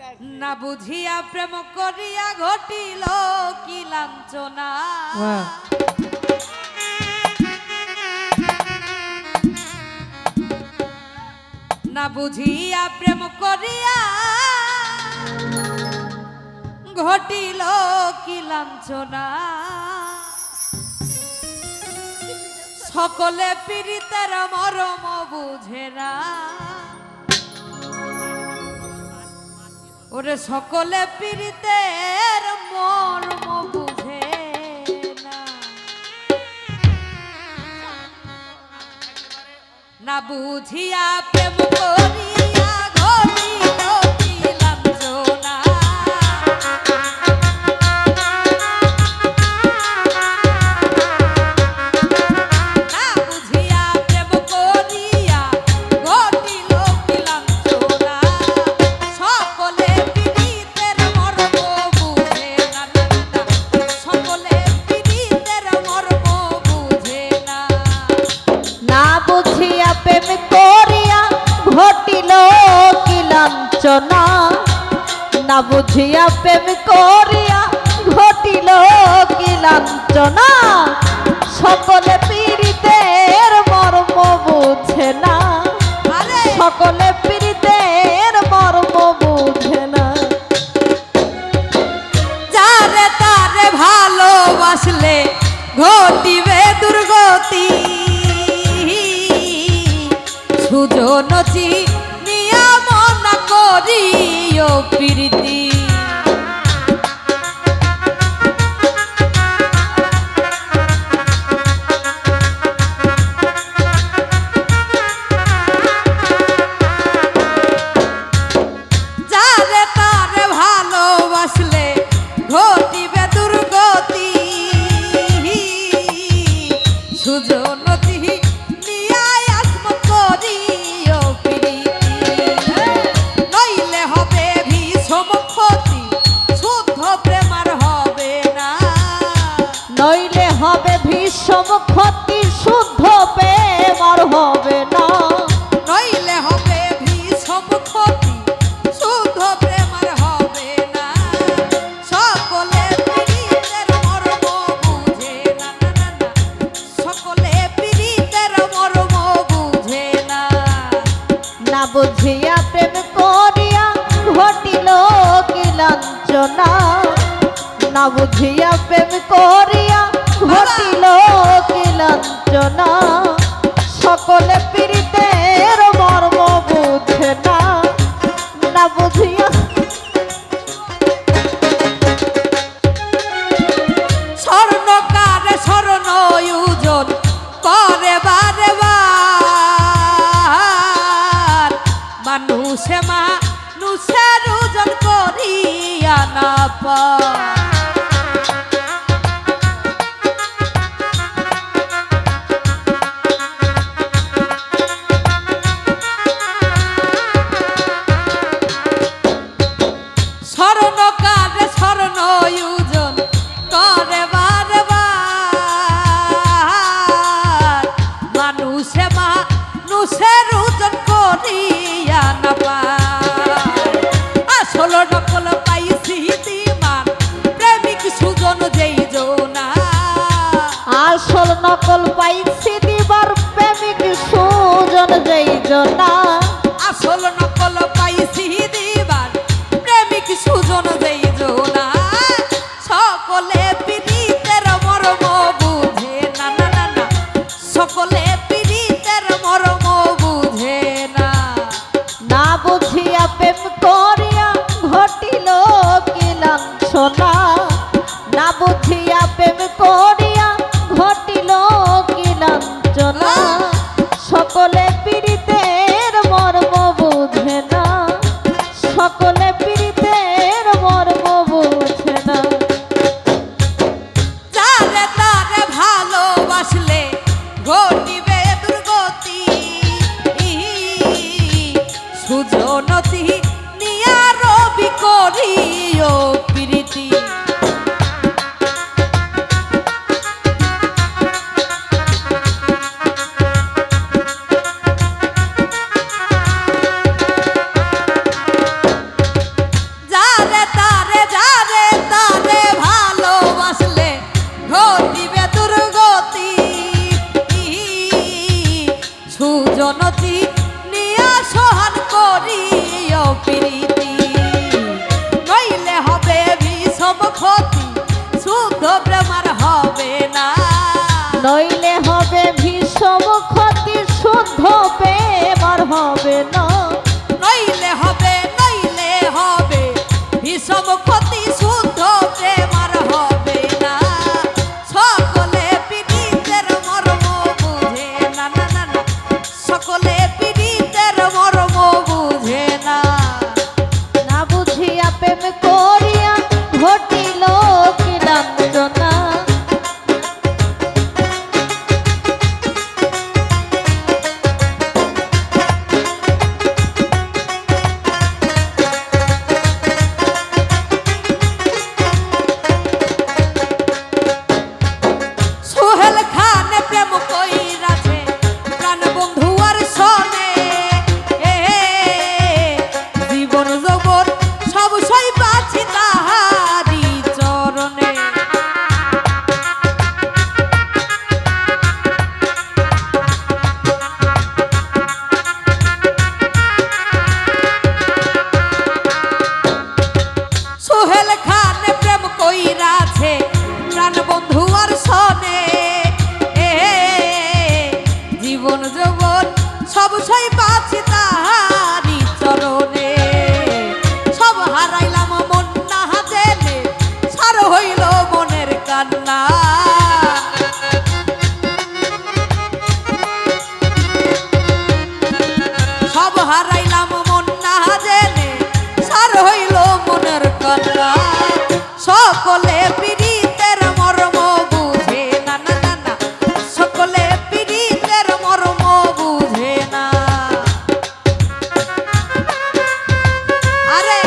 না বুঝিয়া প্রেম করিয়া ঘটিল কি লাঞ্ছনা। না বুঝিয়া প্রেম করিয়া ঘটিল কি লাঞ্ছনা। সকলে পীড়িতের মরম বুঝে না। ওরে সকলে পীড়িতের মর্ম বুঝে না। না বুঝিয়া প্রেম করিয়া ঘটিল কি লাঞ্ছনা। না বুঝিয়া প্রেম করিয়া ঘটিল কি লাঞ্ছনা। সকলে পীড়িতের মর্ম বুঝে না। সকলে পীড়িতের মর্ম বুঝে না। না বুঝিয়া প্রেম করিয়া ঘটিল কি লাঞ্ছনা। না বুঝিয়া প্রেম করিয়া ঘটিল কি লাঞ্ছনা। সকলে পীড়িতের মর্ম বুঝে না। আরে সকলে পীড়িতের মর্ম বুঝে না। যারে তারে ভালোবাসলে ঘটিবে দুর্গতি। সুজনচি নিয়ম না করিও প্রীতি। যারে তারে ভালোবাসলে ঘটিবে দুর্গতি। সুজনতি নিয়ায় আত্ম করিও প্রীতি। নইলে হবে ভীষণ ক্ষতি শুদ্ধ প্রেমার হবে না। নইলে হবে ভীষণ ক্ষতি শুদ্ধ প্রেম আর হবে না। নইলে হবে ভীষণ ক্ষতি শুদ্ধ প্রেমার হবে না। সকলে পীড়িতের মর্ম বুঝে না। সকলে পীড়িতের মর্ম বুঝে না। না বুঝিয়া প্রেম করিয়া ঘটিল কি লাঞ্ছনা। না বুঝিয়া প্রেম করিয়া ঘটিল কি লাঞ্ছনা। সকলে পীড়িতের মর্ম বুঝে না। না বুঝিয়া স্বর্ণকার স্বর্ণ ওজন করে বারে বার। মানুষে মানুষের ওজন করিয়া না পায়। স্বর্ণকার স্বর্ণ ওজন করে বারে বার। মানুষে মানুষের ওজন করিয়া না পায়। আসল নকল পাইছি দিমান প্রেমিক সুজন যেই জোনা। আসল নকল পাইছি দিবার প্রেমিক সুজন যেই জনা। আসল নকল পাইছি দিবার প্রেমিক সুজন যেই জোনা। সকলে পীড়িতের মর্ম বুঝে না। সকলে পীড়িতের মর্ম বুঝে না। না বুঝিয়া প্রেম করিয়া ঘটিল কি লাঞ্ছনা। না বুঝিয়া প্রেম করিয়া ঘটিল কি লাঞ্ছনা। সকলে পীড়িতের মর্ম বুঝে না। সকলে পীড়িতের মর্ম বুঝে না। যারে তারে ভালোবাসলে ঘটিবে দুর্গতি। সুজনতি নিয়া রবি করিও প্রীতি। ঘটিবে দুর্গতি সুজনতি নিয়া সহান করিও প্রীতি নইলে হবে বিষম ক্ষতি শুদ্ধ প্রেমার হবে না নইলে হবে ভীষণ ক্ষতি শুদ্ধ প্রেম আর হবে না নইলে হবে বিষম ক্ষতি শুদ্ধ প্রেম আর হবে না সকলে পীড়িতের মর্ম বুঝে না না না না সকলে পীড়িতের মর্ম বুঝে না না বুঝিয়া প্রেম করিয়া ঘটিল কি লাঞ্ছনা সোহেল খান প্রেম কইরাছে প্রাণ বন্ধু আর সনে জীবন জগৎ সব সই পাছি তাহারি চরণে সোহেল খান প্রেম কইরাছে প্রাণ বন্ধু আর সনে জীবন জগৎ সব সই পাছি তাহারি চরণে সব হারাইলাম মন না জেনে সার হইল মনের কান্না সব হারাইলাম মন না জেনে সার হইল মনের কান্না সকলে পীড়িতের মর্ম বুঝে না না না না সকলে পীড়িতের মর্ম বুঝে না আরে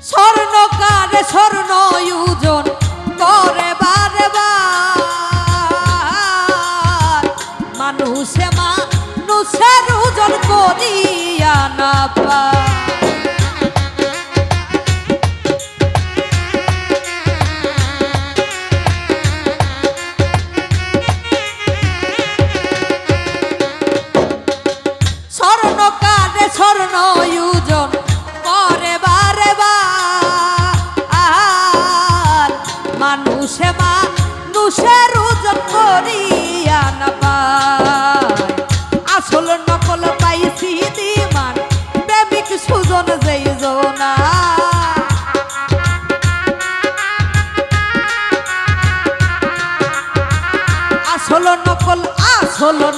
স্বর্ণকারে স্বর্ণ ইউজন করে বারে বার মানুষে মানুষের ওজন করিয়া না পায় স্বর্ণকারে স্বর্ণ ইউজন করে বারে বার মানুষে মানুষের ওজন করিয়া না পায় আসল নকল পাইছি দিমান প্রেমিক সুজন যেই জোনা আসল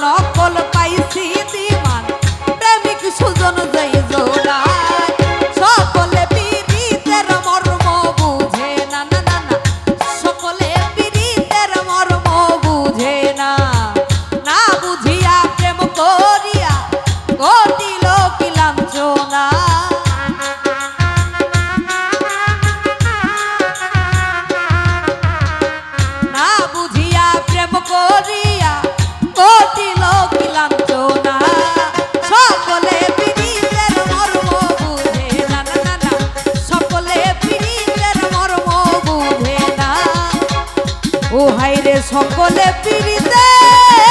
নকল পাইছি দিমান প্রেমিক সুজন যেই জোনা সকলে পীড়িতের মর্ম বুঝে না না না না সকলে পীড়িতের মর্ম বুঝে না না বুঝিয়া প্রেম করিয়া ঘটিল কি লাঞ্ছনা না বুঝিয়া প্রেম করিয়া ঘটিল কি লাঞ্ছনা সকলে পীড়িতের মর্ম বুঝে না না না না সকলে পীড়িতের মর্ম বুঝে না ও হাইরে সকলে পীড়িতের